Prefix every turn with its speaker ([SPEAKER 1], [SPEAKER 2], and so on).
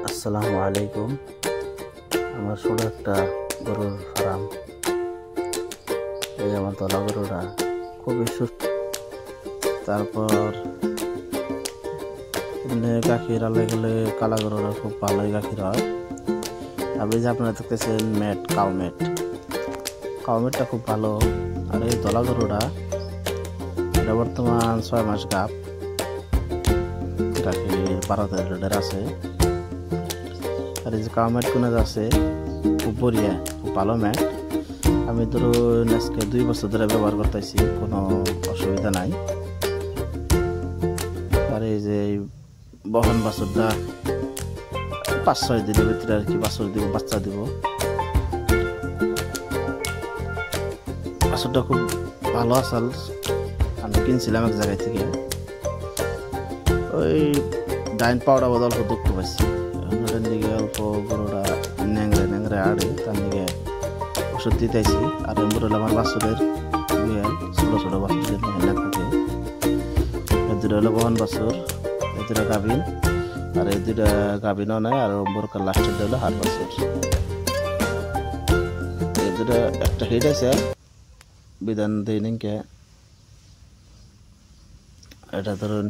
[SPEAKER 1] আসসালামু আলাইকুম। আমার ছোট একটা গরুর ফার্ম। এই আমার দলা গরুরা খুবই সুস্থ। তারপর এমনি গাখির আলাই গেলে কালা গরুরা খুব ভালোই গাখির হয়। আপনি যে আপনারা দেখতেছেন কাউ মেটটা খুব ভালো। আর এই দলা গরুরা এটা বর্তমান 6 মাস গাপ, গাখির 12 লিটার আছে। আর এই যে কাউ মেট কোন আছে খুব বড়িয়া, খুব ভালো ম্যাট। আমি ধরুন আজকে 2 বছর ধরে ব্যবহার করতেছি, কোনো অসুবিধা নাই। আর এই যে বহন বাছুরটা 5-6 দিনের ভিতরে আর কি বাছুর দিব, বাচ্চা দিব। বাছুরটা খুব ভালো আসাল, আমি কিনছিলাম এক জায়গায় থেকে। ওই ডাইন পাউডার বদল অল্প দুঃখ পাইছি, ওটার দিকে অল্প গরুটা ন্যাংরে আড়ে, তার দিকে ওষুধ দিতেছি। আর এমন হলো আমার বাছুরের ছোটো ছোটো বাছুরের মেহনত থাকে। এই দুটো হলো বহন বাছুর, এই দুটো গাভিন, আর এই দুটা গাভিনও নেয়। আর বোরকার লাস্টের হলো হাট বাছুর। এই দুটো একটা হিট আছে বিধান দিই নিকে, এটা ধরুন